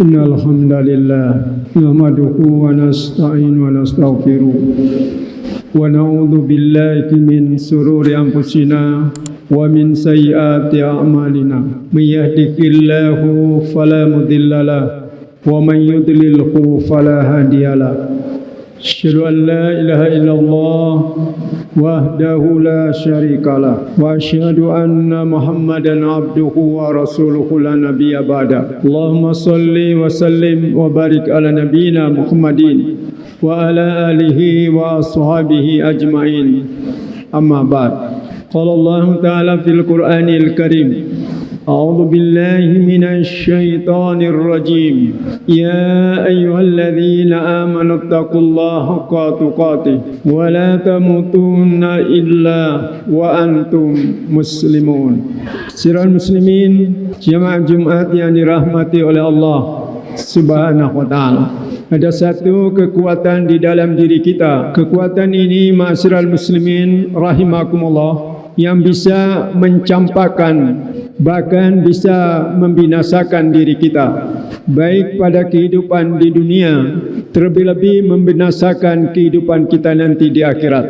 Innal hamdalillah nahmaduhu wa nasta'inu wa nastaghfiruh wa na'udzu billahi min sururi anfusina wa min sayyiati a'malina. May yahdihillahu fala mudilla lahu wa man yudlilhu fala hadiya lahu. Asyhadu an la ilaha illallah wahdahu la syarikalah wa asyhadu anna Muhammadan abduhu wa rasuluhu la nabiyya ba'da. Allahumma salli wa sallim wa barik ala nabiyyina Muhammadin wa ala alihi wa ashabihi ajmain. Amma ba'd. Qala Allah ta'ala fil Qur'anil Karim. A'udzu billahi minasy syaithanir rajim. Ya ayyuhalladzina amanu taqullaha haqqa tuqatih wa la tamutunna illa wa antum muslimun. Sidang muslimin, jemaah Jumat yang dirahmati oleh Allah Subhanahu wa taala. Ada satu kekuatan di dalam diri kita. Kekuatan ini, ma'asyiral muslimin rahimakumullah, yang bisa mencampakkan, bahkan bisa membinasakan diri kita, baik pada kehidupan di dunia, terlebih-lebih membinasakan kehidupan kita nanti di akhirat.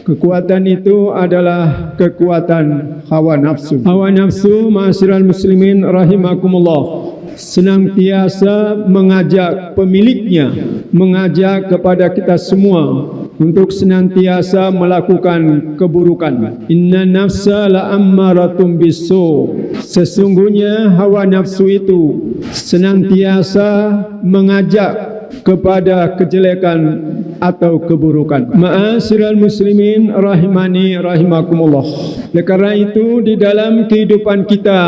Kekuatan itu adalah kekuatan hawa nafsu. Hawa nafsu, ma'asyiral muslimin rahimakumullah, senantiasa mengajak pemiliknya, mengajak kepada kita semua untuk senantiasa melakukan keburukan. Inna nafsa la'ammaratun bisu. Sesungguhnya hawa nafsu itu senantiasa mengajak kepada kejelekan atau keburukan. Ma'asyiral muslimin rahimani rahimakumullah. Oleh karena itu, di dalam kehidupan kita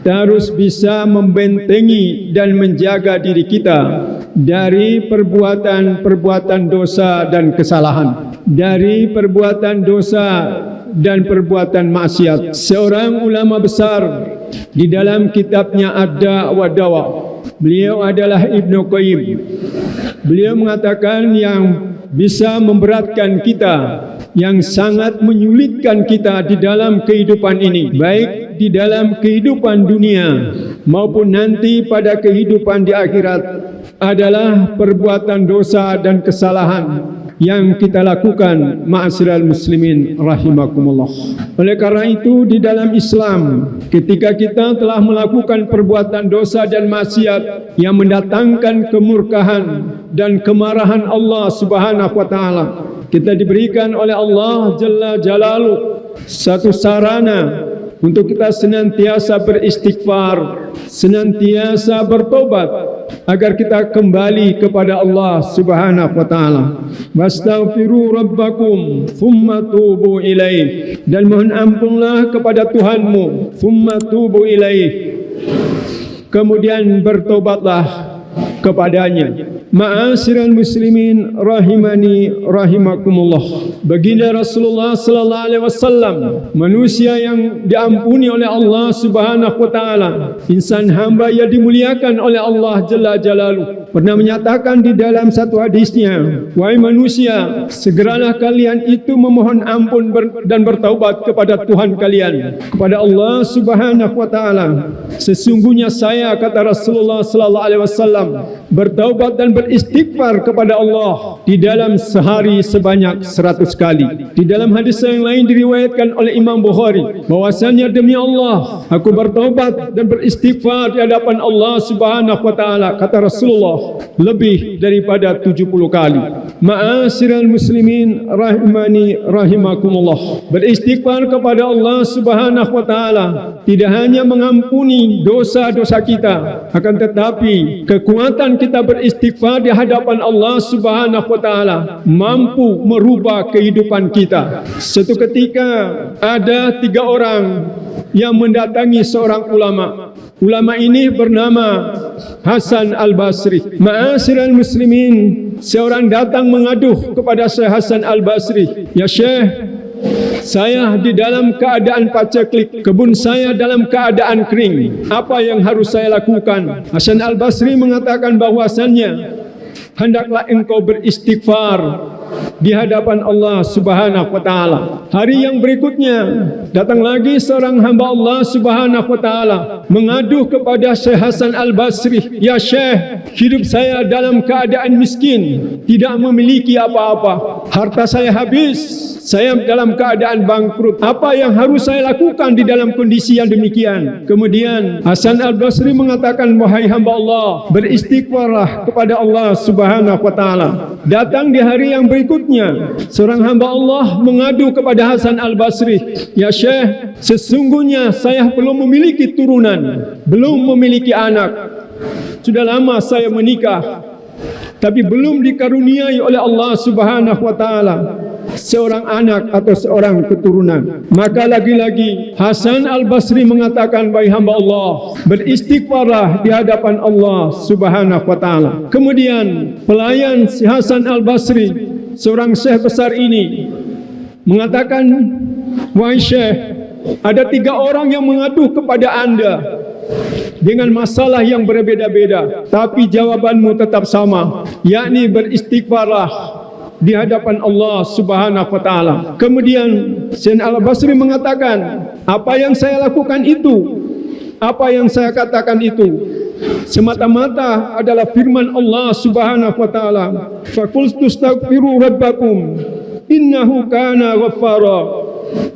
harus bisa membentengi dan menjaga diri kita dari perbuatan-perbuatan dosa dan kesalahan, dari perbuatan dosa dan perbuatan maksiat. Seorang ulama besar di dalam kitabnya Ad-Da' wa Dawa, beliau adalah Ibnu Qayyim. Beliau mengatakan yang bisa memberatkan kita, yang sangat menyulitkan kita di dalam kehidupan ini, baik di dalam kehidupan dunia maupun nanti pada kehidupan di akhirat, adalah perbuatan dosa dan kesalahan yang kita lakukan, ma'asyiral muslimin rahimakumullah. Oleh karena itu, di dalam Islam, ketika kita telah melakukan perbuatan dosa dan maksiat yang mendatangkan kemurkaan dan kemarahan Allah Subhanahu wa taala, kita diberikan oleh Allah Jalla Jalaluh satu sarana untuk kita senantiasa beristighfar, senantiasa bertobat, agar kita kembali kepada Allah Subhanahu wa taala. Wastaghfiru rabbakum thumma tubu ilaih, dan mohon ampunlah kepada Tuhanmu, thumma tubu ilaih, kemudian bertobatlah kepadanya. Ma'asyiral muslimin rahimani rahimakumullah. Baginda Rasulullah sallallahu alaihi wasallam, manusia yang diampuni oleh Allah Subhanahu wa taala, insan hamba yang dimuliakan oleh Allah Jalla Jalaluh, pernah menyatakan di dalam satu hadisnya, wahai manusia, segeralah kalian itu memohon ampun dan bertaubat kepada Tuhan kalian, kepada Allah Subhanahu wa taala. Sesungguhnya saya, kata Rasulullah sallallahu alaihi wasallam, bertaubat dan beristighfar kepada Allah di dalam sehari sebanyak 100 kali. Di dalam hadis yang lain diriwayatkan oleh Imam Bukhari, bahwasanya demi Allah, aku bertaubat dan beristighfar di hadapan Allah Subhanahu wa taala, kata Rasulullah, lebih daripada 70 kali. Ma'asyiral muslimin rahimani rahimakumullah. Beristighfar kepada Allah Subhanahu wa taala tidak hanya mengampuni dosa-dosa kita, akan tetapi kekuatan kita beristighfar di hadapan Allah Subhanahu wa taala mampu merubah kehidupan kita. Suatu ketika ada 3 orang yang mendatangi seorang ulama. Ulama ini bernama Hasan Al-Basri. Ma'asyiral muslimin, seorang datang mengaduh kepada Syekh Hasan Al-Basri, ya Syekh, saya di dalam keadaan paceklik, kebun saya dalam keadaan kering. Apa yang harus saya lakukan? Hasan Al-Basri mengatakan bahwasannya hendaklah engkau beristighfar di hadapan Allah Subhanahu wa taala. Hari yang berikutnya datang lagi seorang hamba Allah Subhanahu wa taala mengadu kepada Syekh Hasan Al-Basri, "Ya Syekh, hidup saya dalam keadaan miskin, tidak memiliki apa-apa. Harta saya habis, saya dalam keadaan bangkrut. Apa yang harus saya lakukan di dalam kondisi yang demikian?" Kemudian Hasan Al-Basri mengatakan, "Wahai hamba Allah, beristighfarlah kepada Allah Subhanahu wa taala." Datang di hari yang berikutnya, seorang hamba Allah mengadu kepada Hasan Al-Basri, "Ya Syekh, sesungguhnya saya belum memiliki turunan, belum memiliki anak. Sudah lama saya menikah, tapi belum dikaruniai oleh Allah Subhanahu wa taala seorang anak atau seorang keturunan." Maka lagi-lagi Hasan Al-Basri mengatakan, "Wahai hamba Allah, beristighfarlah di hadapan Allah Subhanahu wa taala." Kemudian pelayan si Hasan Al-Basri, seorang syekh besar ini, mengatakan, "Wahai Syekh, ada 3 orang yang mengadu kepada Anda dengan masalah yang berbeda-beda, tapi jawabanmu tetap sama, yakni beristighfarlah di hadapan Allah Subhanahu wa taala." Kemudian Syekh Al-Basri mengatakan, "Apa yang saya lakukan itu, apa yang saya katakan itu semata-mata adalah firman Allah Subhanahu wa taala, faqultu astaghfiru rabbakum innahu kana ghaffara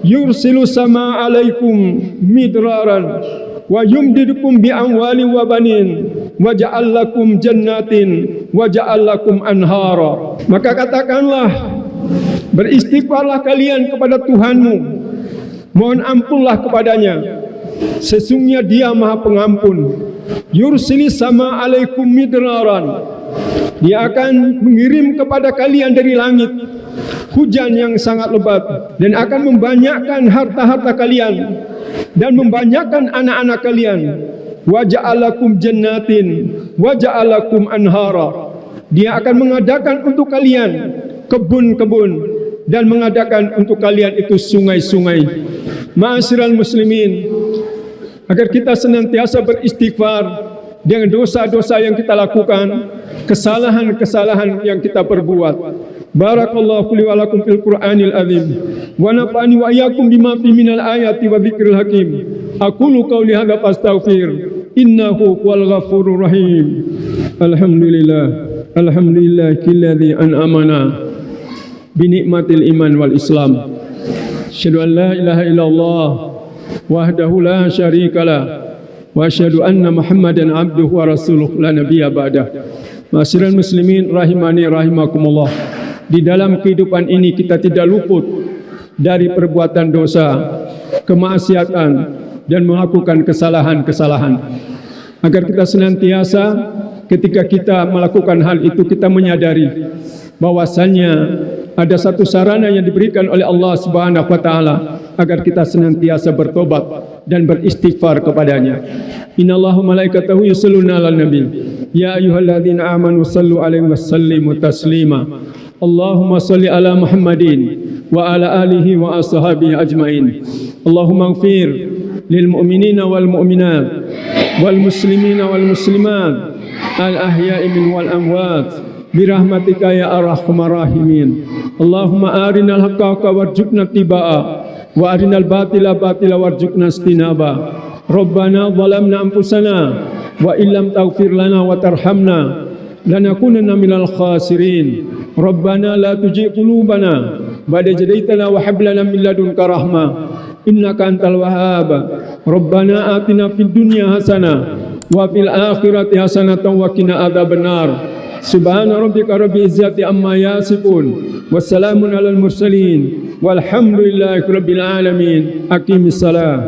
yursilu sama alaikum midraran wa yumdidukum bi amwalin wa banin wa ja'al lakum jannatin wa ja'al lakum anhara." Maka katakanlah, beristighfarlah kalian kepada Tuhanmu, mohon ampunlah kepadanya, sesungguhnya Dia Maha Pengampun. Yursili sama alaikum midraran, Dia akan mengirim kepada kalian dari langit hujan yang sangat lebat, dan akan membanyakkan harta-harta kalian dan membanyakkan anak-anak kalian. Wa ja'alakum jannatin wa ja'alakum anhara, Dia akan mengadakan untuk kalian kebun-kebun dan mengadakan untuk kalian itu sungai-sungai. Ma'asyiral muslimin, agar kita senantiasa beristighfar dengan dosa-dosa yang kita lakukan, kesalahan-kesalahan yang kita perbuat. Barakallahu li wa lakum fil Qur'anil azim wa nafa'ani wa iyyakum bima fi minal ayati wa dzikril hakim. Aqulu qawli hadza fastaghfir innahu huwal ghafurur rahim. Alhamdulillahilladzi an'amana bi ni'matil iman wal islam. Asyhadu an la ilaha illallah wahdahu la syarikalah wa asyhadu anna Muhammadan abduhu wa rasuluh la nabiyya ba'dah. Ma'asyiral muslimin rahimani rahimakumullah. Di dalam kehidupan ini kita tidak luput dari perbuatan dosa, kemaksiatan dan melakukan kesalahan-kesalahan. Agar kita senantiasa ketika kita melakukan hal itu, kita menyadari bahwasannya ada satu sarana yang diberikan oleh Allah Subhanahu wa taala agar kita senantiasa bertobat dan beristighfar kepadanya. Innallaha malaikatahu yusholluna 'alan nabi ya ayyuhalladzina amanu shallu 'alaihi wa sallimu taslima. Allahumma shalli ala Muhammadin wa ala alihi wa ashabihi ajmain. Allahumma ighfir lil mu'minina wal mu'minat wal muslimina wal muslimat al ahya'i min wal amwat birahmatika ya arhamar rahimin. Allahumma arinal haqqa haqqa warzuqna tibaa wa arinal batila batila warzuqna istinaba. Rabbana zalamna anfusana wa illam taghfir lana wa tarhamna lanakunanna minal khasirin. Rabbana la tuzigh qulubana ba'da idh hadaytana wa hab lana min ladunka rahmah innaka antal wahhab. Rabbana atina fid dunya hasanah wa fil akhirati hasanatan wa qina adzabannar. Subhana rabbika rabbil izzati amma yasifun wassalamun alal mursalin walhamdulillahi rabbil alamin. Aqimis salat.